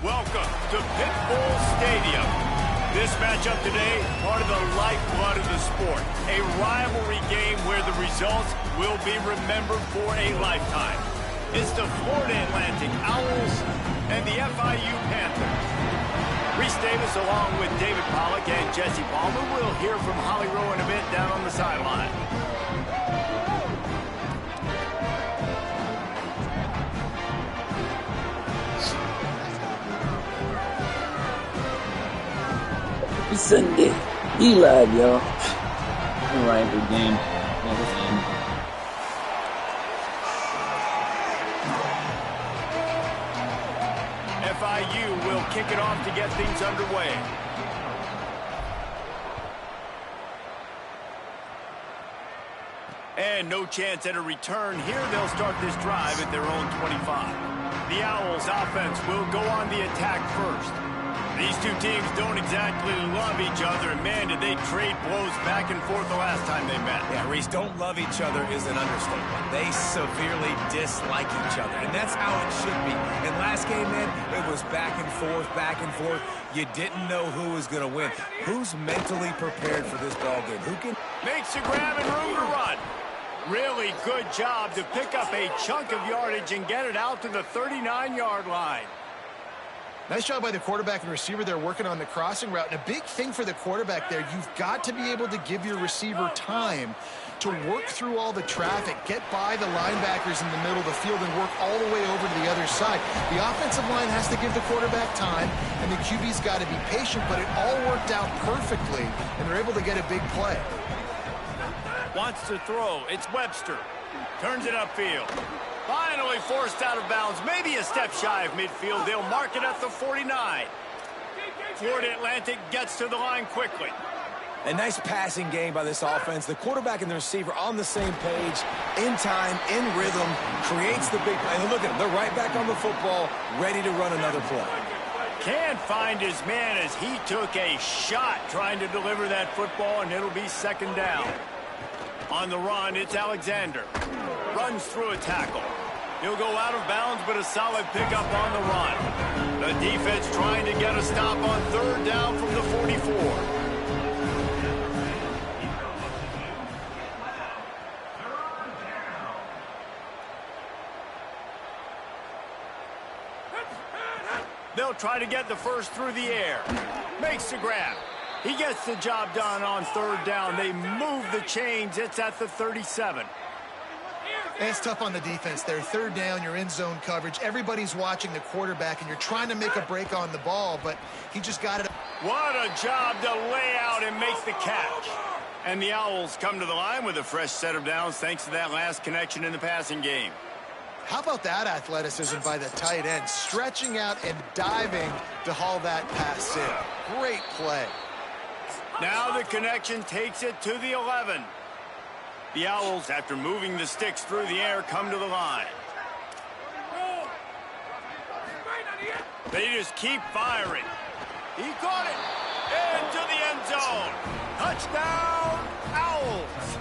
Welcome to Pitbull Stadium. This matchup today, part of the lifeblood of the sport. A rivalry game where the results will be remembered for a lifetime. It's the Florida Atlantic Owls and the FIU Panthers. Reese Davis along with David Pollack and Jesse Palmer. We'll hear from Holly Rowe in a bit down on the sideline. Sunday. He live, y'all. All right, good game. FIU will kick it off to get things underway. And no chance at a return here. They'll start this drive at their own 25. The Owls offense will go on the attack first. These two teams don't exactly love each other, and man, did they trade blows back and forth the last time they met. Yeah, Reese, don't love each other is an understatement. They severely dislike each other, and that's how it should be. And last game, man, it was back and forth, back and forth. You didn't know who was going to win. Who's mentally prepared for this ball game? Who can... Makes a grab and room to run. Really good job to pick up a chunk of yardage and get it out to the 39-yard line. Nice job by the quarterback and receiver there working on the crossing route. And a big thing for the quarterback there, you've got to be able to give your receiver time to work through all the traffic, get by the linebackers in the middle of the field, and work all the way over to the other side. The offensive line has to give the quarterback time, and the QB's got to be patient, but it all worked out perfectly, and they're able to get a big play. Wants to throw. It's Webster. Turns it upfield. Finally forced out of bounds. Maybe a step shy of midfield. They'll mark it at the 49. Florida Atlantic gets to the line quickly. A nice passing game by this offense. The quarterback and the receiver on the same page, in time, in rhythm, creates the big play. And look at them. They're right back on the football, ready to run another play. Can't find his man as he took a shot trying to deliver that football, and it'll be second down. On the run, it's Alexander. Runs through a tackle. He'll go out of bounds, but a solid pickup on the run. The defense trying to get a stop on third down from the 44. They'll try to get the first through the air. Makes the grab. He gets the job done on third down. They move the chains. It's at the 37. And it's tough on the defense there. Third down, you're in zone coverage. Everybody's watching the quarterback, and you're trying to make a break on the ball, but he just got it. What a job to lay out and make the catch. And the Owls come to the line with a fresh set of downs thanks to that last connection in the passing game. How about that athleticism by the tight end, stretching out and diving to haul that pass in. Great play. Now the connection takes it to the 11. The Owls, after moving the sticks through the air, come to the line. They just keep firing. He caught it into the end zone. Touchdown, Owls.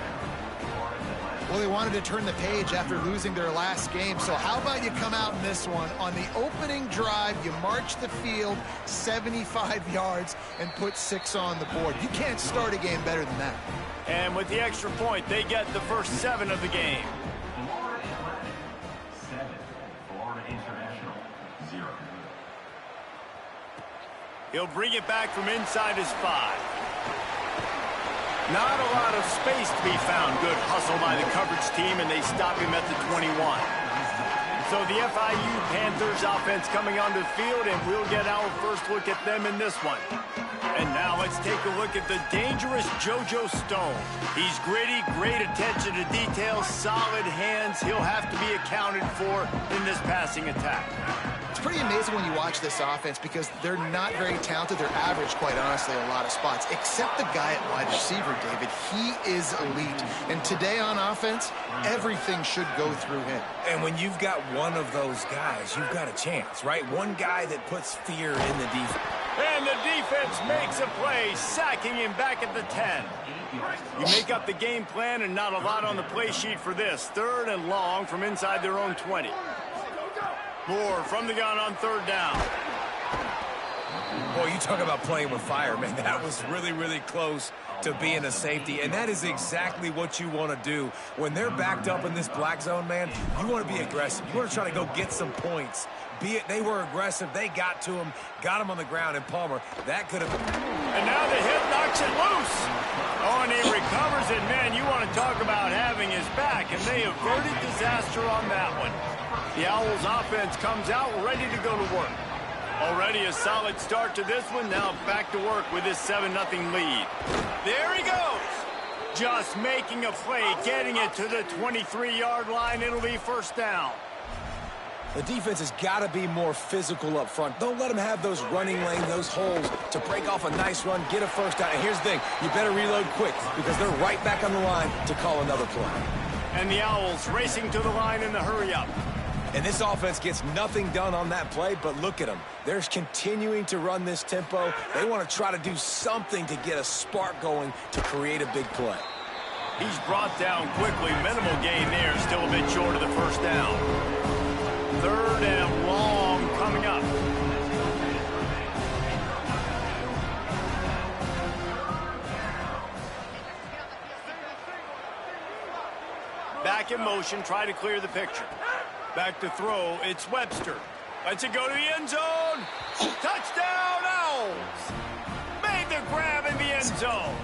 Well, they wanted to turn the page after losing their last game, so how about you come out in this one? On the opening drive, you march the field 75 yards and put 6 on the board. You can't start a game better than that. And with the extra point, they get the first 7 of the game. He'll bring it back from inside his 5. Not a lot of space to be found. Good hustle by the coverage team, and they stop him at the 21. So the FIU Panthers offense coming onto the field, and we'll get our first look at them in this one. And now let's take a look at the dangerous JoJo Stone. He's gritty, great attention to detail, solid hands. He'll have to be accounted for in this passing attack. It's pretty amazing when you watch this offense because they're not very talented. They're average, quite honestly, in a lot of spots, except the guy at wide receiver, David. He is elite. And today on offense, everything should go through him. And when you've got one of those guys, you've got a chance, right? One guy that puts fear in the defense. And the defense makes a play, sacking him back at the 10. You make up the game plan, and not a lot on the play sheet for this. Third and long from inside their own 20. Moore from the gun on third down. Boy, you talk about playing with fire, man. That was really, really close to being a safety, and that is exactly what you want to do. When they're backed up in this black zone, man, you want to be aggressive. You want to try to go get some points. Be it they were aggressive, they got to him, got him on the ground, and Palmer, that could have... And now the hit knocks it loose. Oh, and he recovers it. Man, you want to talk about having his back, and they averted disaster on that one. The Owls offense comes out ready to go to work. Already a solid start to this one. Now back to work with this 7-0 lead. There he goes. Just making a play, getting it to the 23-yard line. It'll be first down. The defense has got to be more physical up front. Don't let them have those running lanes, those holes to break off a nice run, get a first down. And here's the thing, you better reload quick because they're right back on the line to call another play. And the Owls racing to the line in the hurry-up. And this offense gets nothing done on that play, but look at them. They're continuing to run this tempo. They want to try to do something to get a spark going to create a big play. He's brought down quickly. Minimal gain there. Still a bit short of the first down. 3rd and long coming up. Back in motion. Try to clear the picture. Back to throw, it's Webster. Lets it go to the end zone. Touchdown, Owls! Made the grab in the end zone.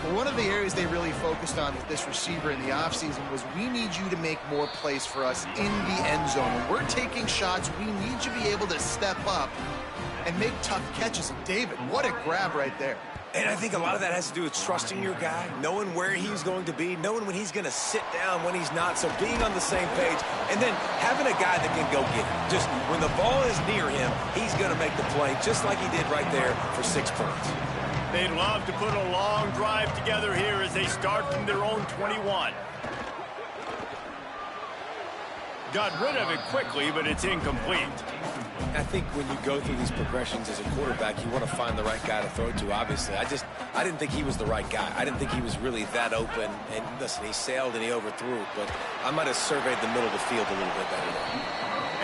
Well, one of the areas they really focused on with this receiver in the offseason was we need you to make more plays for us in the end zone. When we're taking shots, we need you to be able to step up and make tough catches. And David, what a grab right there. And I think a lot of that has to do with trusting your guy, knowing where he's going to be, knowing when he's going to sit down, when he's not, so being on the same page, and then having a guy that can go get it. Just when the ball is near him, he's going to make the play, just like he did right there for 6 points. They'd love to put a long drive together here as they start from their own 21. Got rid of it quickly, but it's incomplete. I think when you go through these progressions as a quarterback, you want to find the right guy to throw to, obviously. I didn't think he was the right guy. I didn't think he was really that open. And listen, he sailed and he overthrew it, but I might have surveyed the middle of the field a little bit better there.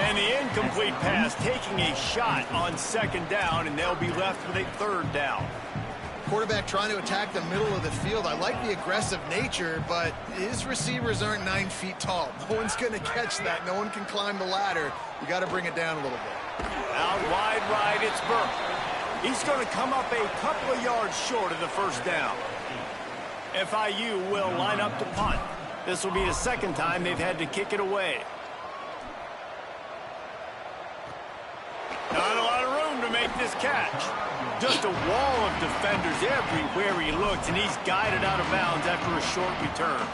And the incomplete pass taking a shot on 2nd down, and they'll be left with a 3rd down. Quarterback trying to attack the middle of the field. I like the aggressive nature, but his receivers aren't 9 feet tall. No one's going to catch that. No one can climb the ladder. You got to bring it down a little bit. Out wide right, it's Burke. He's going to come up a couple of yards short of the first down. FIU will line up to punt. This will be the 2nd time they've had to kick it away. Not a lot of room to make this catch. Just a wall of defenders everywhere he looks, and he's guided out of bounds after a short return.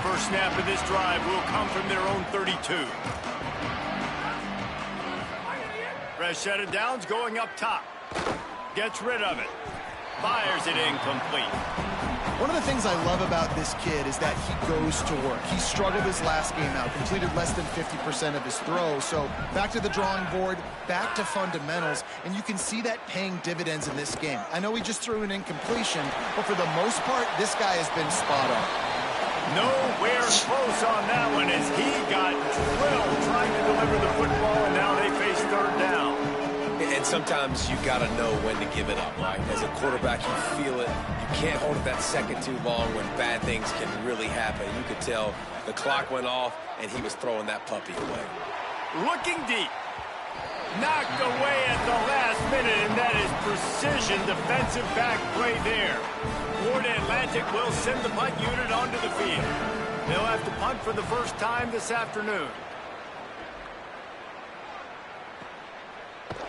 First snap of this drive will come from their own 32. Fresh set of downs going up top. Gets rid of it. Fires it incomplete. One of the things I love about this kid is that he goes to work. He struggled his last game out, completed less than 50% of his throws. So back to the drawing board, back to fundamentals, and you can see that paying dividends in this game. I know he just threw an incompletion, but for the most part, this guy has been spot on. Nowhere close on that one as he got drilled trying to deliver the football, and now they face 3rd down. And sometimes you got to know when to give it up, right? As a quarterback, you feel it. You can't hold it that second too long when bad things can really happen. You could tell the clock went off, and he was throwing that puppy away. Looking deep. Knocked away at the last minute, and that is precision defensive back play there. Florida Atlantic will send the punt unit onto the field. They'll have to punt for the first time this afternoon.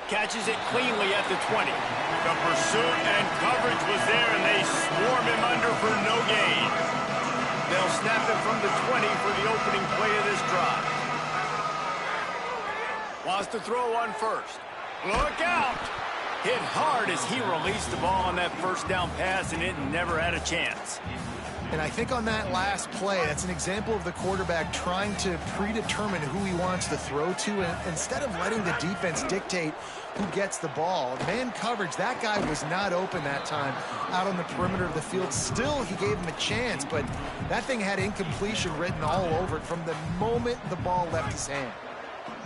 Catches it cleanly at the 20. The pursuit and coverage was there, and they swarm him under for no gain. They'll snap it from the 20 for the opening play of this drive. Wants to throw on first. Look out! Hit hard as he released the ball on that first down pass, and it never had a chance. And I think on that last play, that's an example of the quarterback trying to predetermine who he wants to throw to, and instead of letting the defense dictate who gets the ball. Man coverage, that guy was not open that time out on the perimeter of the field. Still, he gave him a chance, but that thing had incompletion written all over it from the moment the ball left his hand.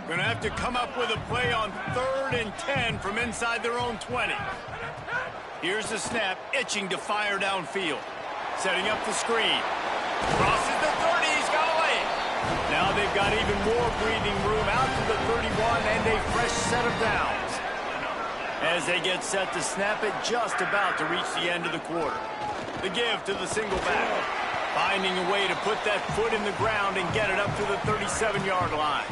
Going to have to come up with a play on 3rd and 10 from inside their own 20. Here's the snap, itching to fire downfield. Setting up the screen. Crosses the 30, he's got away. Now they've got even more breathing room out to the 31 and a fresh set of downs. As they get set to snap it, just about to reach the end of the quarter. The give to the single back. Finding a way to put that foot in the ground and get it up to the 37-yard line.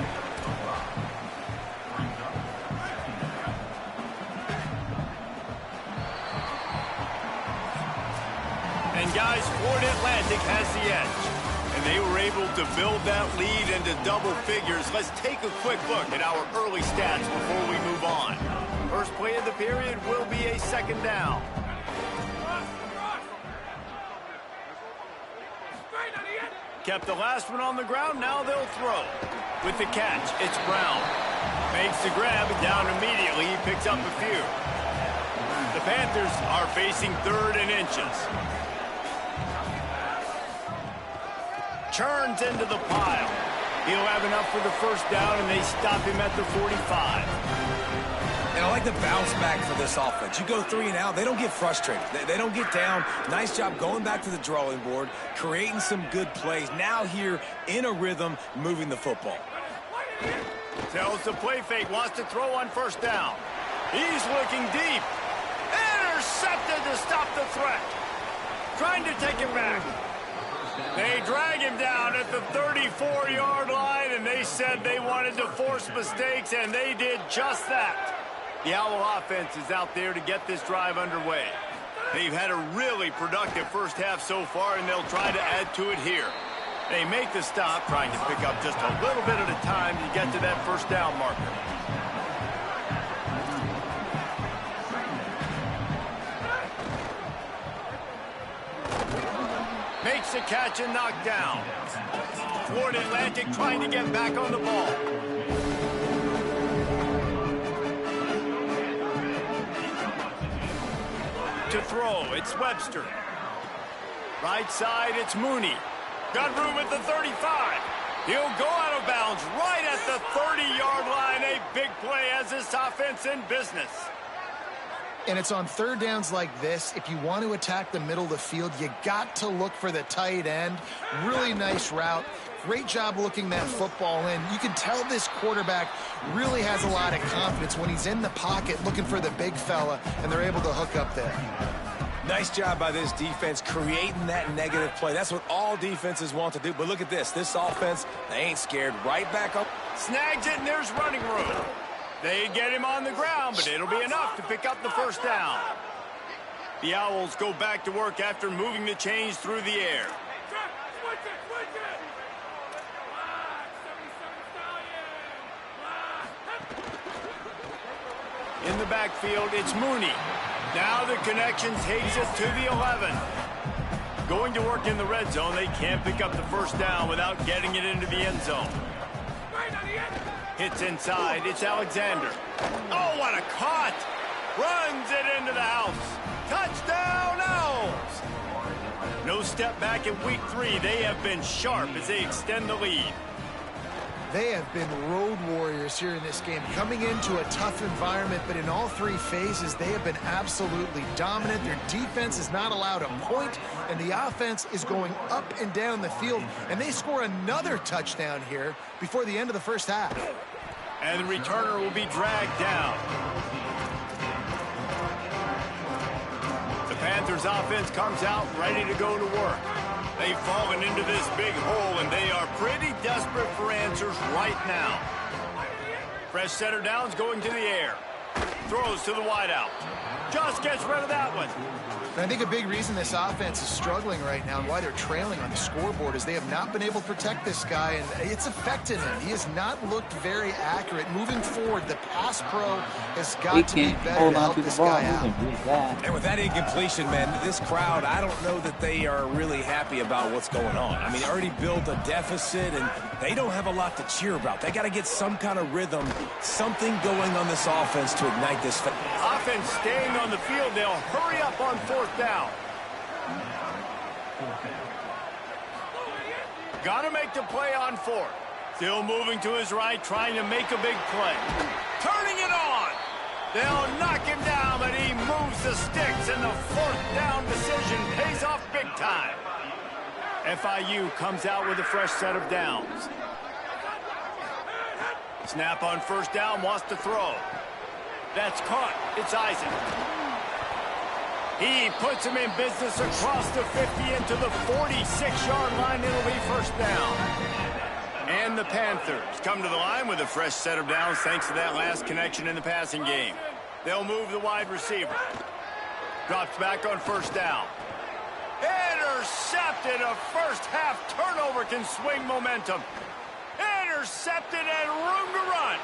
And guys, Florida Atlantic has the edge. And they were able to build that lead into double figures. Let's take a quick look at our early stats before we move on. First play of the period will be a 2nd down. Kept the last one on the ground, now they'll throw. With the catch, it's Brown. Makes the grab, and down immediately, he picks up a few. The Panthers are facing 3rd and inches. Churns into the pile. He'll have enough for the 1st down, and they stop him at the 45. And I like the bounce back for this offense. You go 3 and out, they don't get frustrated. They don't get down. Nice job going back to the drawing board, creating some good plays. Now here in a rhythm, moving the football. Tells the play fake, wants to throw on 1st down. He's looking deep. Intercepted to stop the threat. Trying to take him back. They drag him down at the 34-yard line, and they said they wanted to force mistakes, and they did just that. The Owl offense is out there to get this drive underway. They've had a really productive first half so far, and they'll try to add to it here. They make the stop, trying to pick up just a little bit at a time to get to that 1st down marker. Makes the catch and knocked down. Florida Atlantic trying to get back on the ball. To throw, it's Webster. Right side, it's Mooney. Got room at the 35. He'll go out of bounds right at the 30-yard line. A big play as this offense in business. And it's on 3rd downs like this. If you want to attack the middle of the field, you got to look for the tight end. Really nice route. Great job looking that football in. You can tell this quarterback really has a lot of confidence when he's in the pocket looking for the big fella, and they're able to hook up there. Nice job by this defense creating that negative play. That's what all defenses want to do. But look at this. This offense, they ain't scared. Right back up. Snags it, and there's running room. They get him on the ground, but it'll be enough to pick up the 1st down. The Owls go back to work after moving the chains through the air. In the backfield, it's Mooney. Now the connection takes it to the 11. Going to work in the red zone, they can't pick up the 1st down without getting it into the end zone. Hits inside, it's Alexander. Oh, what a cut! Runs it into the house. Touchdown, Owls! No step back in week 3. They have been sharp as they extend the lead. They have been road warriors here in this game, coming into a tough environment, but in all 3 phases, they have been absolutely dominant. Their defense is not allowed a point, and the offense is going up and down the field, and they score another touchdown here before the end of the 1st half. And the returner will be dragged down. The Panthers offense comes out ready to go to work. They've fallen into this big hole, and they are pretty desperate for answers right now. Fresh center downs going to the air. Throws to the wideout. Just gets rid of that one. And I think a big reason this offense is struggling right now and why they're trailing on the scoreboard is they have not been able to protect this guy, and it's affected him. He has not looked very accurate. Moving forward, the pass pro has got to be better to help this guy out. And with that incompletion, man, this crowd, I don't know that they are really happy about what's going on. I mean, they already built a deficit, and they don't have a lot to cheer about. They got to get some kind of rhythm, something going on this offense to ignite this. Offense staying on the field. They'll hurry up on 4th down. Got to make the play on 4th. Still moving to his right, trying to make a big play. Turning it on. They'll knock him down, but he moves the sticks, and the fourth down decision pays off big time. FIU comes out with a fresh set of downs. Snap on first down, wants to throw. That's caught. It's Isaac. He puts him in business across the 50 into the 46-yard line. It'll be first down. And the Panthers come to the line with a fresh set of downs thanks to that last connection in the passing game. They'll move the wide receiver. Drops back on first down. Intercepted. A first-half turnover can swing momentum. Intercepted and room to run.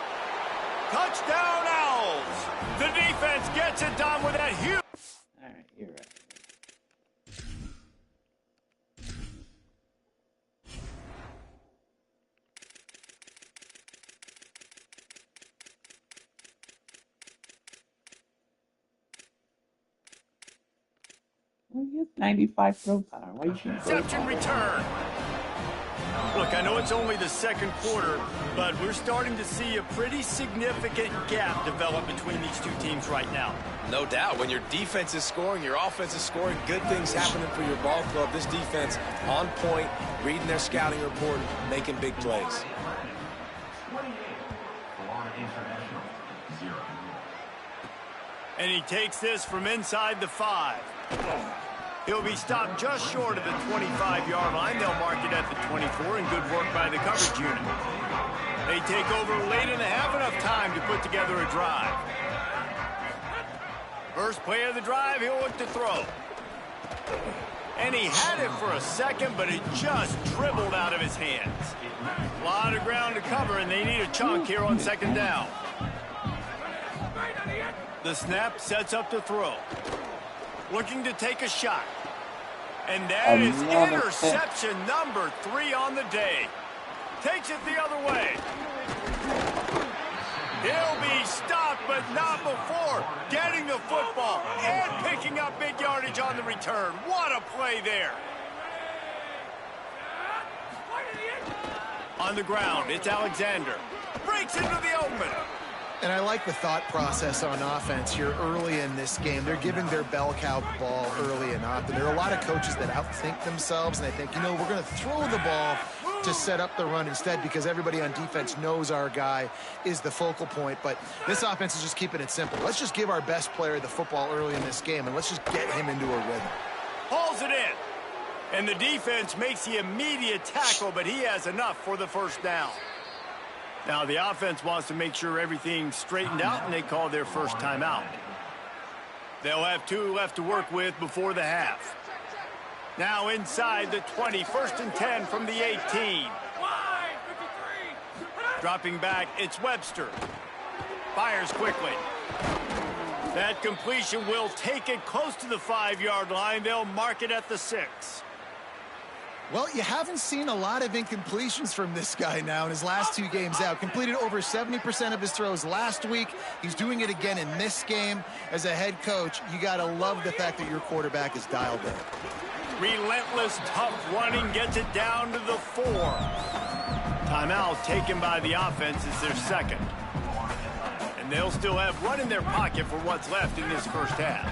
Touchdown Owls. The defense gets it done with that huge... All right, you're right. Well, you have 95 throw power. Why you shouldn't throw Reception return. Look, I know it's only the second quarter, but we're starting to see a pretty significant gap develop between these two teams right now. No doubt. When your defense is scoring, your offense is scoring, good things happening for your ball club. This defense on point, reading their scouting report, making big plays. And he takes this from inside the 5. He'll be stopped just short of the 25-yard line. They'll mark it at the 24, and good work by the coverage unit. They take over late in the half, enough time to put together a drive. First play of the drive, he'll look to throw. And he had it for a second, but it just dribbled out of his hands. A lot of ground to cover, and they need a chunk here on second down. The snap sets up to throw. Looking to take a shot. And that is interception number 3 on the day. Takes it the other way. He'll be stopped, but not before getting the football and picking up big yardage on the return. What a play there. On the ground, it's Alexander. Breaks into the open. And I like the thought process on offense here early in this game. They're giving their bell cow the ball early and often. There are a lot of coaches that outthink themselves, and they think, you know, we're going to throw the ball to set up the run instead because everybody on defense knows our guy is the focal point. But this offense is just keeping it simple. Let's just give our best player the football early in this game, and let's just get him into a rhythm. Hauls it in. And the defense makes the immediate tackle, but he has enough for the first down. Now, the offense wants to make sure everything's straightened out, and they call their first timeout. They'll have 2 left to work with before the half. Now inside the 20, 1st and 10 from the 18. Dropping back, it's Webster. Fires quickly. That completion will take it close to the 5-yard line. They'll mark it at the 6. Well, you haven't seen a lot of incompletions from this guy now in his last 2 games out. Completed over 70% of his throws last week. He's doing it again in this game. As a head coach, you got to love the fact that your quarterback is dialed in. Relentless, tough running gets it down to the 4. Timeout taken by the offense is their second. And they'll still have one in their pocket for what's left in this first half.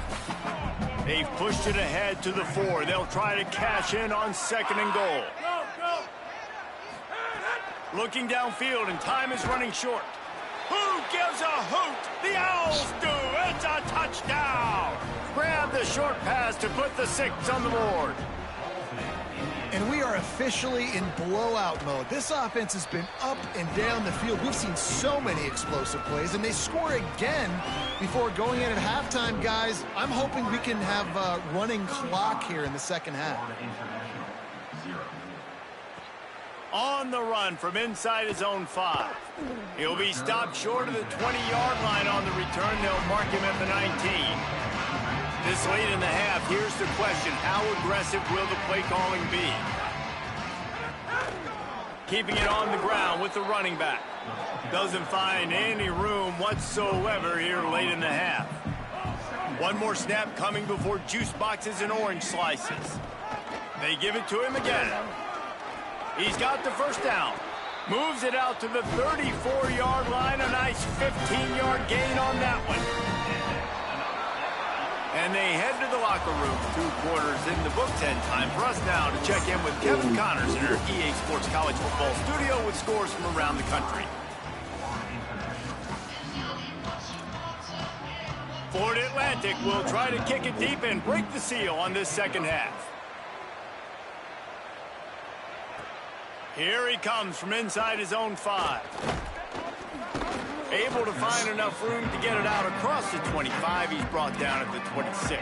They've pushed it ahead to the 4. They'll try to cash in on 2nd and goal. Looking downfield, and time is running short. Who gives a hoot? The Owls do. It's a touchdown. Grab the short pass to put the 6 on the board. And we are officially in blowout mode. This offense has been up and down the field. We've seen so many explosive plays, and they score again before going in at halftime, guys. I'm hoping we can have a running clock here in the second half. On the run from inside his own 5. He'll be stopped short of the 20-yard line on the return. They'll mark him at the 19. This late in the half, here's the question. How aggressive will the play calling be? Keeping it on the ground with the running back. Doesn't find any room whatsoever here late in the half. One more snap coming before juice boxes and orange slices. They give it to him again. He's got the first down. Moves it out to the 34-yard line. A nice 15-yard gain on that one. And they head to the locker room. 2 quarters in the book. 10 time for us now to check in with Kevin Connors in our EA Sports College Football studio with scores from around the country. Florida Atlantic will try to kick it deep and break the seal on this second half. Here he comes from inside his own 5. Able to find enough room to get it out across the 25. He's brought down at the 26.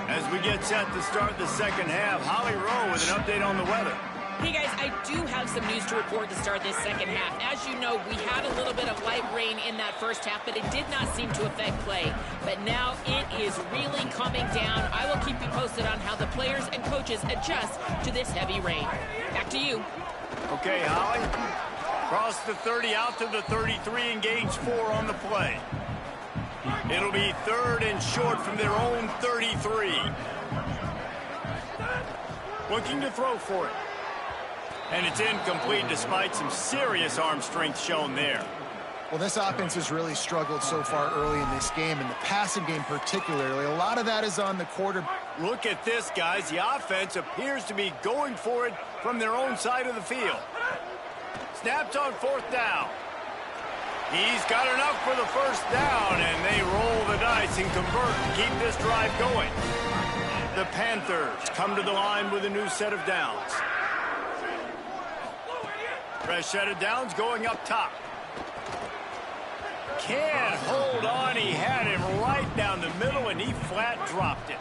As we get set to start the second half, Holly Rowe with an update on the weather. Hey guys, I do have some news to report to start this second half. As you know, we had a little bit of light rain in that first half, but it did not seem to affect play. But now it is really coming down. I will keep you posted on how the players and coaches adjust to this heavy rain. Back to you. Okay, Holly. Cross the 30 out to the 33, engage 4 on the play. It'll be 3rd and short from their own 33. Looking to throw for it. And it's incomplete despite some serious arm strength shown there. Well, this offense has really struggled so far early in this game, and the passing game particularly. A lot of that is on the quarterback. Look at this, guys. The offense appears to be going for it from their own side of the field. Snapped on 4th down. He's got enough for the 1st down, and they roll the dice and convert to keep this drive going. The Panthers come to the line with a new set of downs. Fresh set of downs going up top. Can't hold on. He had him right down the middle, and he flat dropped it.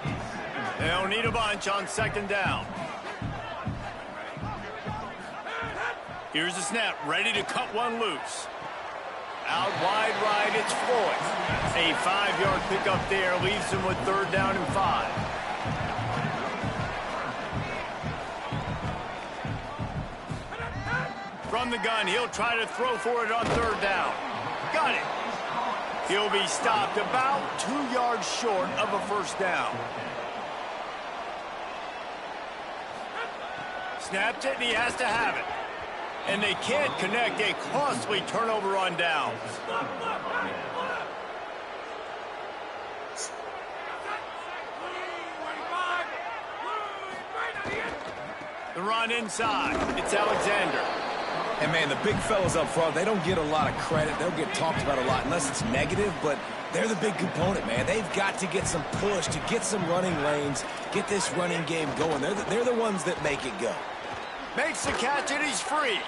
They'll need a bunch on 2nd down. Here's the snap, ready to cut one loose. Out wide right, it's Floyd. A 5-yard pickup there leaves him with 3rd down and 5. From the gun, he'll try to throw for it on 3rd down. Got it. He'll be stopped about 2 yards short of a 1st down. Snapped it, and he has to have it. And they can't connect. A costly turnover on downs. The run inside. It's Alexander. And, man, the big fellas up front, they don't get a lot of credit. They'll get talked about a lot unless it's negative, but they're the big component, man. They've got to get some push, to get some running lanes, get this running game going. They're the ones that make it go. Makes the catch, and he's free.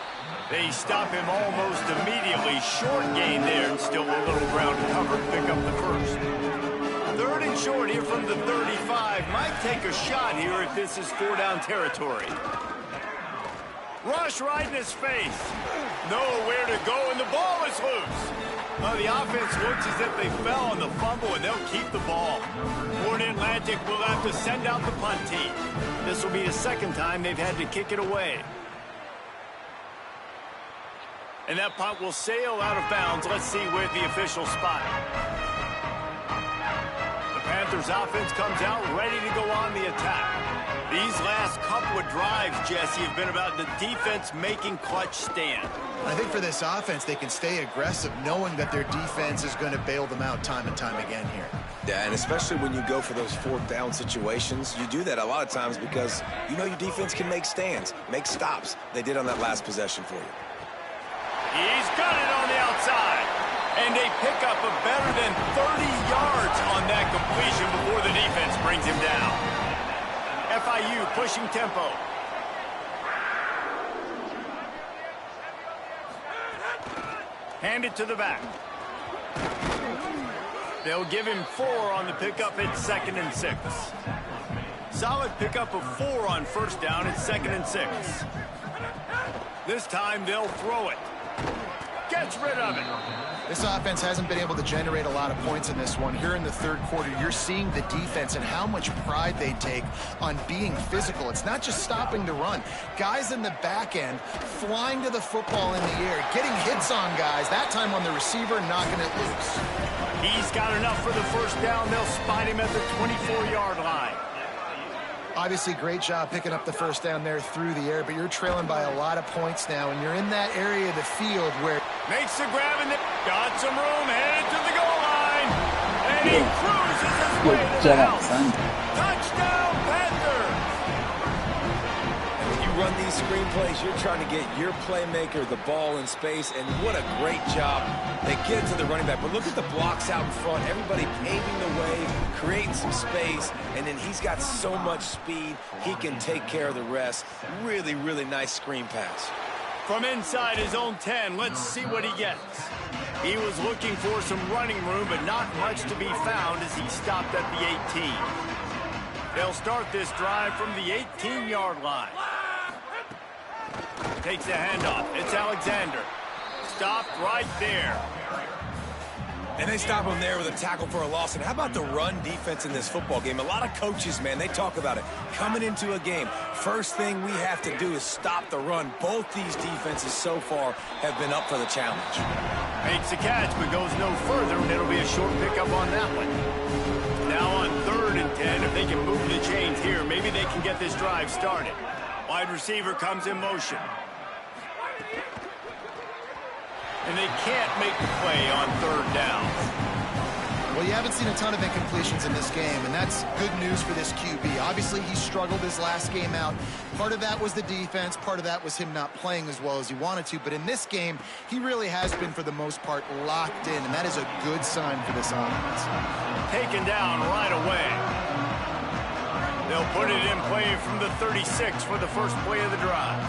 They stop him almost immediately. Short gain there, and still a little ground to cover to pick up the 1st. 3rd and short here from the 35. Might take a shot here if this is 4-down territory. Rush right in his face. Nowhere to go, and the ball is loose. The offense looks as if they fell on the fumble, and they'll keep the ball. Florida Atlantic will have to send out the punt team. This will be the 2nd time they've had to kick it away. And that punt will sail out of bounds. Let's see where the official spot. The Panthers offense comes out ready to go on the attack. These last couple of drives, Jesse, have been about the defense making clutch stand. I think for this offense, they can stay aggressive knowing that their defense is going to bail them out time and time again here. Yeah, and especially when you go for those 4th down situations, you do that a lot of times because you know your defense can make stands, make stops. They did on that last possession for you. He's got it on the outside. And they pick up a better than 30 yards on that completion before the defense brings him down. FIU pushing tempo. Hand it to the back. They'll give him 4 on the pickup at 2nd and 6. Solid pickup of 4 on 1st down at 2nd and 6. This time they'll throw it. Gets rid of it. This offense hasn't been able to generate a lot of points in this one. Here in the 3rd quarter, you're seeing the defense and how much pride they take on being physical. It's not just stopping the run. Guys in the back end flying to the football in the air, getting hits on guys, that time on the receiver, knocking it loose. He's got enough for the 1st down. They'll spot him at the 24-yard line. Obviously, great job picking up the first down there through the air, but you're trailing by a lot of points now, and you're in that area of the field where... Makes the grab and got some room, headed to the goal line. And he cruises his way to the house. Touchdown, Panther! And when you run these screenplays, you're trying to get your playmaker the ball in space, and what a great job. They get it to the running back, but look at the blocks out in front. Everybody paving the way, creating some space, and then he's got so much speed, he can take care of the rest. Really, really nice screen pass. From inside his own 10, let's see what he gets. He was looking for some running room, but not much to be found as he stopped at the 18. They'll start this drive from the 18-yard line. Takes a handoff. It's Alexander. Stopped right there. And they stop him there with a tackle for a loss. And how about the run defense in this football game? A lot of coaches, man, they talk about it. Coming into a game, first thing we have to do is stop the run. Both these defenses so far have been up for the challenge. Makes the catch, but goes no further, and it'll be a short pickup on that one. Now on 3rd and 10, if they can move the chains here, maybe they can get this drive started. Wide receiver comes in motion. And they can't make the play on 3rd down. Well, you haven't seen a ton of incompletions in this game, and that's good news for this QB. Obviously, he struggled his last game out. Part of that was the defense. Part of that was him not playing as well as he wanted to. But in this game, he really has been, for the most part, locked in, and that is a good sign for this offense. Taken down right away. They'll put it in play from the 36 for the first play of the drive.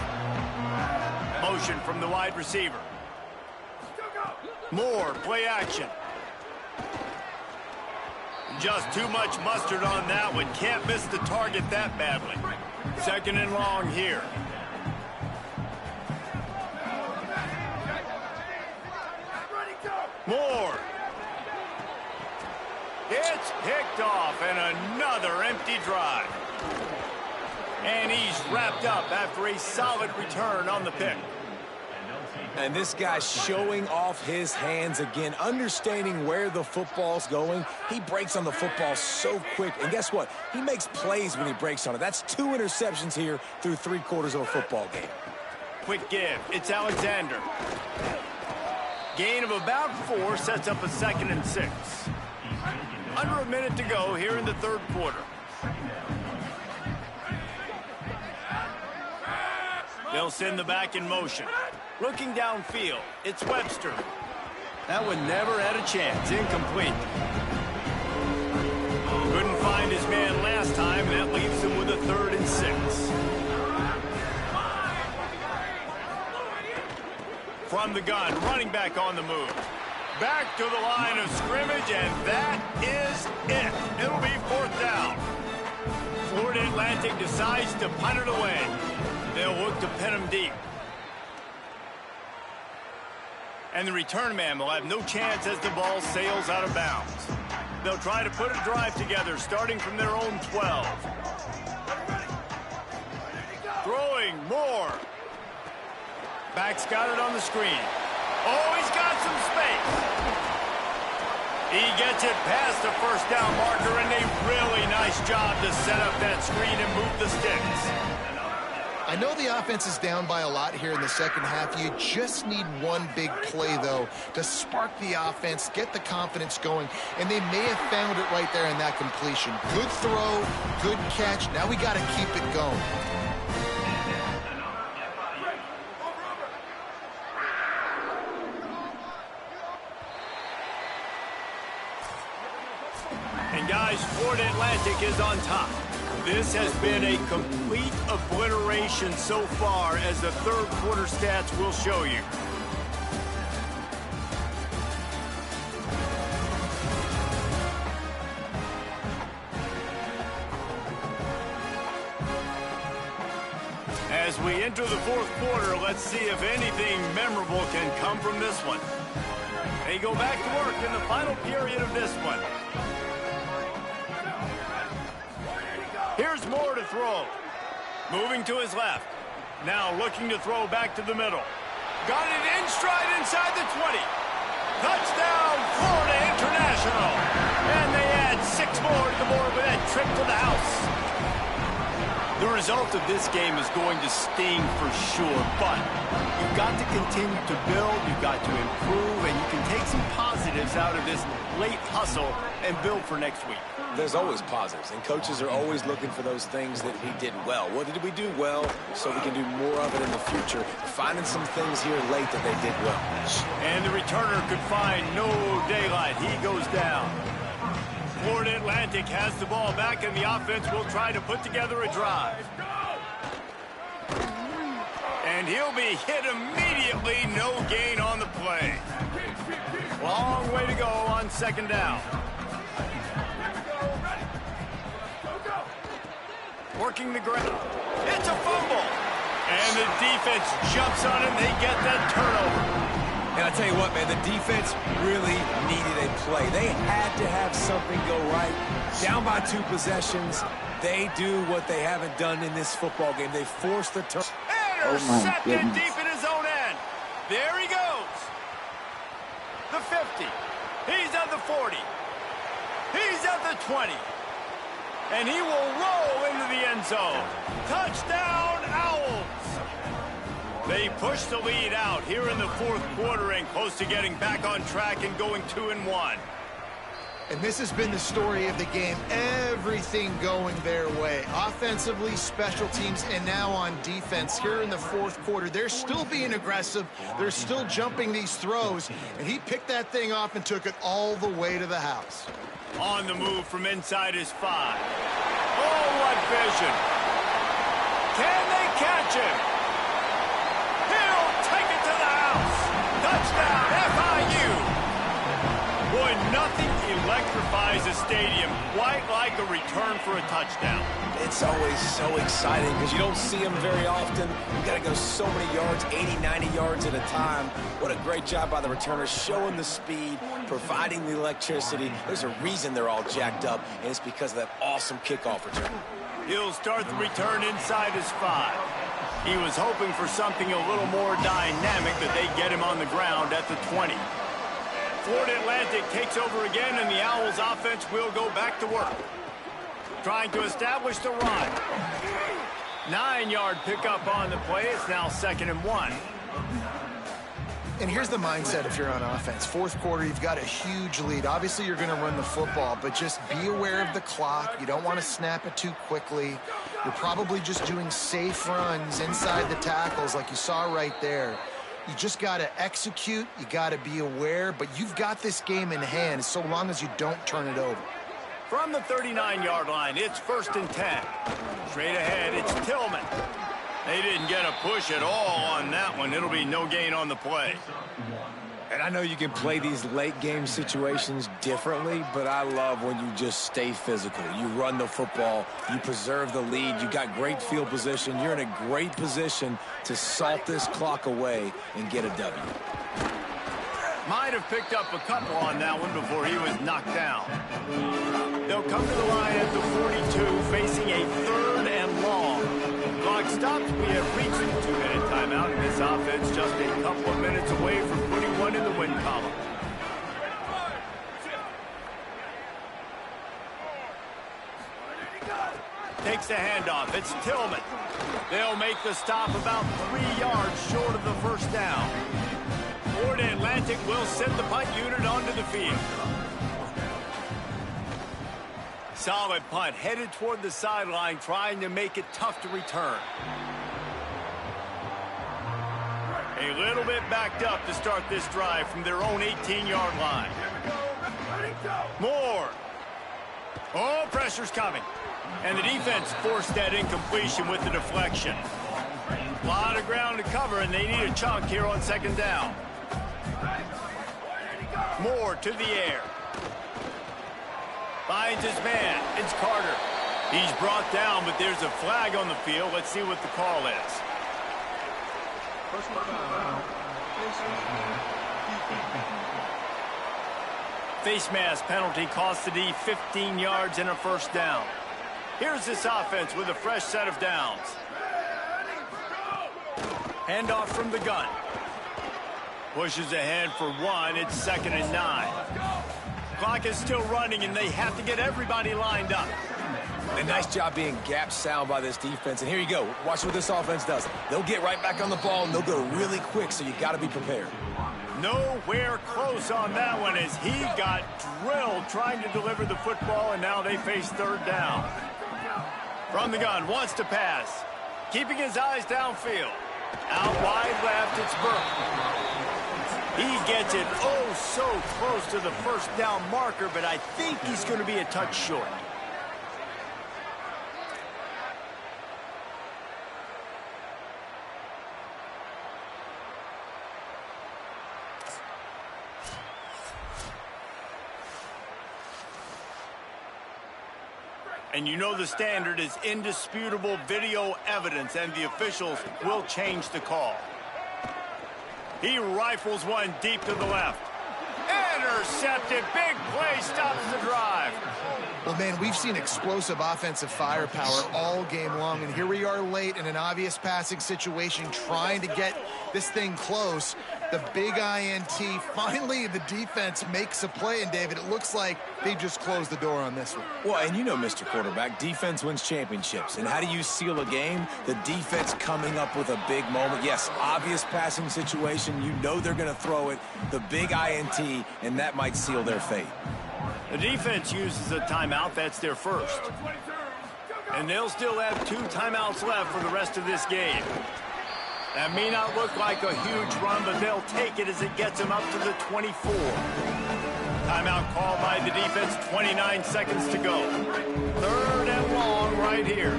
Motion from the wide receiver. Moore, play action. Just too much mustard on that one. Can't miss the target that badly. 2nd and long here. Moore. It's picked off, and another empty drive. And he's wrapped up after a solid return on the pick. And this guy's showing off his hands again, understanding where the football's going. He breaks on the football so quick. And guess what? He makes plays when he breaks on it. That's 2 interceptions here through 3/4 of a football game. Quick give. It's Alexander. Gain of about 4 sets up a 2nd and 6. Under a minute to go here in the 3rd quarter. They'll send the back in motion. Looking downfield, it's Webster. That one never had a chance. Incomplete. Couldn't find his man last time. That leaves him with a 3rd and 6. From the gun, running back on the move. Back to the line of scrimmage, and that is it. It'll be 4th down. Florida Atlantic decides to punt it away. They'll look to pin him deep. And the return man will have no chance as the ball sails out of bounds. They'll try to put a drive together, starting from their own 12. Throwing Moore. Back's got it on the screen. Oh, he's got some space. He gets it past the 1st down marker, and a really nice job to set up that screen and move the sticks. I know the offense is down by a lot here in the 2nd half. You just need one big play, though, to spark the offense, get the confidence going, and they may have found it right there in that completion. Good throw, good catch. Now we got to keep it going. And guys, Florida Atlantic is on top. This has been a complete obliteration so far, as the 3rd quarter stats will show you. As we enter the 4th quarter, let's see if anything memorable can come from this one. They go back to work in the final period of this one. Here's Moore to throw. Moving to his left. Now looking to throw back to the middle. Got it in stride inside the 20. Touchdown, Florida International. And they add 6 more to the board with that trip to the house. The result of this game is going to sting for sure, but you've got to continue to build, you've got to improve, and you can take some positives out of this late hustle and build for next week. There's always positives, and coaches are always looking for those things that we did well. What did we do well so we can do more of it in the future? Finding some things here late that they did well. And the returner could find no daylight. He goes down. Florida Atlantic has the ball back, and the offense will try to put together a drive. And he'll be hit immediately. No gain on the play. Long way to go on second down. Working the ground. It's a fumble. And the defense jumps on it. They get that turnover. And I tell you what, man, the defense really needed a play. They had to have something go right. Down by 2 possessions, they do what they haven't done in this football game. They force the turn. Intercepted deep in his own end. There he goes. The 50. He's at the 40. He's at the 20. And he will roll into the end zone. Touchdown, Owls. They push the lead out here in the fourth quarter and close to getting back on track and going 2-1. And this has been the story of the game. Everything going their way. Offensively, special teams, and now on defense here in the fourth quarter. They're still being aggressive. They're still jumping these throws. And he picked that thing off and took it all the way to the house. On the move from inside his 5. Oh, what vision. Can they catch him? He'll take it to the house. Touchdown, FIU. Boy, nothing electrifies a stadium quite like a return for a touchdown. It's always so exciting because you don't see them very often. You got to go so many yards, 80, 90 yards at a time. What a great job by the returners, showing the speed, providing the electricity. There's a reason they're all jacked up, and it's because of that awesome kickoff return. He'll start the return inside his 5. He was hoping for something a little more dynamic, that they get him on the ground at the 20. Florida Atlantic takes over again, and the Owls offense will go back to work. Trying to establish the run. 9-yard pickup on the play. It's now 2nd and 1. And here's the mindset if you're on offense. Fourth quarter, you've got a huge lead. Obviously, you're going to run the football, but just be aware of the clock. You don't want to snap it too quickly. You're probably just doing safe runs inside the tackles like you saw right there. You just got to execute. You got to be aware, but you've got this game in hand so long as you don't turn it over. From the 39-yard line, it's 1st and 10. Straight ahead, it's Tillman. They didn't get a push at all on that one. It'll be no gain on the play. And I know you can play these late game situations differently, but I love when you just stay physical. You run the football, you preserve the lead, you got great field position. You're in a great position to salt this clock away and get a W. Might have picked up a couple on that one before he was knocked down. They'll come to the line at the 42, facing a 3rd and long. Clock stops. We have reached the 2-minute timeout, and this offense just a couple of minutes away from putting one in the win column. Takes the handoff. It's Tillman. They'll make the stop about 3 yards short of the first down. Florida Atlantic will send the punt unit onto the field. Solid punt, headed toward the sideline, trying to make it tough to return. A little bit backed up to start this drive from their own 18-yard line. Moore. Oh, pressure's coming. And the defense forced that incompletion with the deflection. A lot of ground to cover, and they need a chunk here on 2nd down. Moore to the air. Finds his man. It's Carter. He's brought down, but there's a flag on the field. Let's see what the call is. Face mask penalty costs the D 15 yards and a 1st down. Here's this offense with a fresh set of downs. Handoff from the gun. Pushes ahead for 1. It's 2nd and 9. Clock is still running, and they have to get everybody lined up. And nice job being gap sound by this defense. And here you go. Watch what this offense does. They'll get right back on the ball, and they'll go really quick, so you got to be prepared. Nowhere close on that one as he got drilled trying to deliver the football, and now they face third down. From the gun, wants to pass. Keeping his eyes downfield. Out wide left, it's Burke. He gets it oh so close to the first down marker, but I think he's going to be a touch short. And you know the standard is indisputable video evidence, and the officials will change the call. He rifles one deep to the left. Intercepted. Big play stops the drive. Well, man, we've seen explosive offensive firepower all game long, and here we are late in an obvious passing situation trying to get this thing close. The big INT. Finally, the defense makes a play, and, David, it looks like they just closed the door on this one. Well, and you know, Mr. Quarterback, defense wins championships. And how do you seal a game? The defense coming up with a big moment. Yes, obvious passing situation. You know they're going to throw it. The big INT, and that might seal their fate. The defense uses a timeout. That's their first. And they'll still have 2 timeouts left for the rest of this game. That may not look like a huge run, but they'll take it as it gets them up to the 24. Timeout called by the defense, 29 seconds to go. Third and long right here.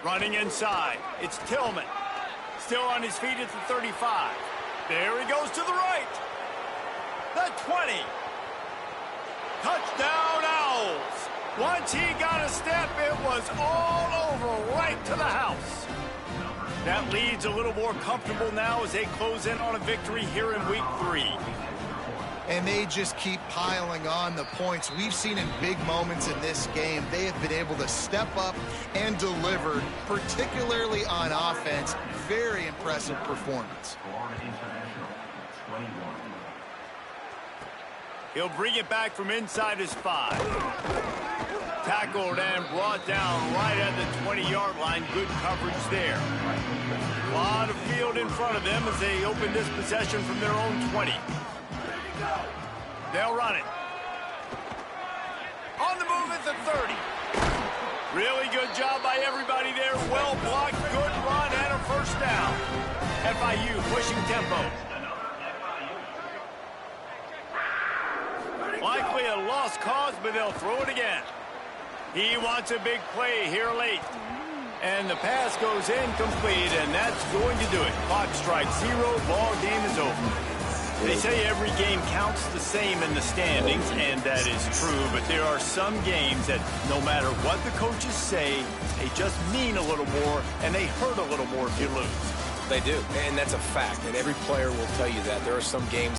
Running inside, it's Tillman. Still on his feet at the 35. There he goes to the right. The 20. Touchdown Owls. Once he got a step, it was all over right to the house. That lead's a little more comfortable now as they close in on a victory here in week 3. And they just keep piling on the points. We've seen in big moments in this game, they have been able to step up and deliver, particularly on offense. Very impressive performance. He'll bring it back from inside his 5. Tackled and brought down right at the 20-yard line. Good coverage there. A lot of field in front of them as they open this possession from their own 20. They'll run it. On the move at the 30. Really good job by everybody there. Well blocked, good run, and a first down. FIU pushing tempo. Likely a lost cause, but they'll throw it again. He wants a big play here late. And the pass goes incomplete, and that's going to do it. Clock strikes 0, ball game is over. They say every game counts the same in the standings, and that is true, but there are some games that no matter what the coaches say, they just mean a little more, and they hurt a little more if you lose. They do, and that's a fact, and every player will tell you that. There are some games